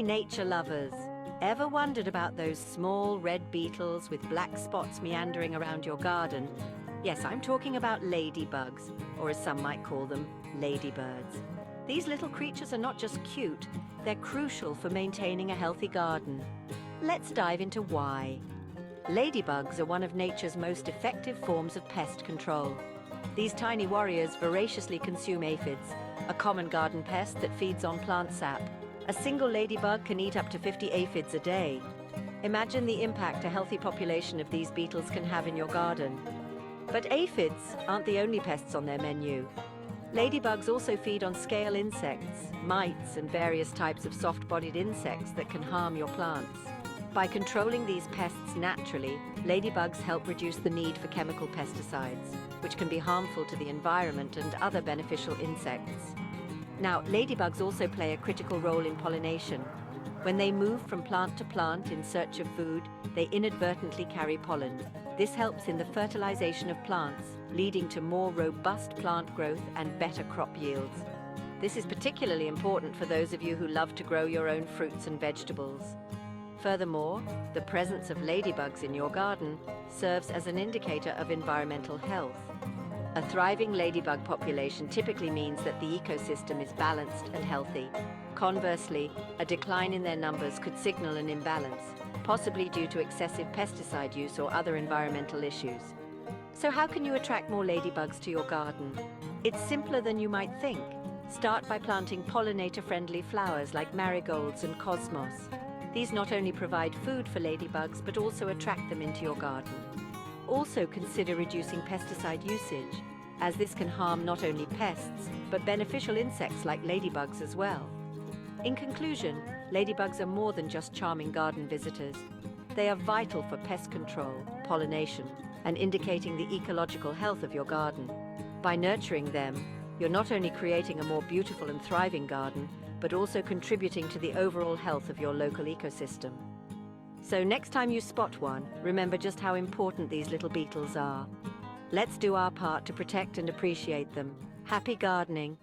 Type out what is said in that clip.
Hey nature lovers, ever wondered about those small red beetles with black spots meandering around your garden? Yes, I'm talking about ladybugs, or as some might call them, ladybirds. These little creatures are not just cute, they're crucial for maintaining a healthy garden. Let's dive into why. Ladybugs are one of nature's most effective forms of pest control. These tiny warriors voraciously consume aphids, a common garden pest that feeds on plant sap. A single ladybug can eat up to 50 aphids a day. Imagine the impact a healthy population of these beetles can have in your garden. But aphids aren't the only pests on their menu. Ladybugs also feed on scale insects, mites, and various types of soft-bodied insects that can harm your plants. By controlling these pests naturally, ladybugs help reduce the need for chemical pesticides, which can be harmful to the environment and other beneficial insects. Now, ladybugs also play a critical role in pollination. When they move from plant to plant in search of food, they inadvertently carry pollen. This helps in the fertilization of plants, leading to more robust plant growth and better crop yields. This is particularly important for those of you who love to grow your own fruits and vegetables. Furthermore, the presence of ladybugs in your garden serves as an indicator of environmental health. A thriving ladybug population typically means that the ecosystem is balanced and healthy. Conversely, a decline in their numbers could signal an imbalance, possibly due to excessive pesticide use or other environmental issues. So how can you attract more ladybugs to your garden? It's simpler than you might think. Start by planting pollinator-friendly flowers like marigolds and cosmos. These not only provide food for ladybugs, but also attract them into your garden. Also consider reducing pesticide usage, as this can harm not only pests, but beneficial insects like ladybugs as well. In conclusion, ladybugs are more than just charming garden visitors. They are vital for pest control, pollination, and indicating the ecological health of your garden. By nurturing them, you're not only creating a more beautiful and thriving garden, but also contributing to the overall health of your local ecosystem. So next time you spot one, remember just how important these little beetles are. Let's do our part to protect and appreciate them. Happy gardening!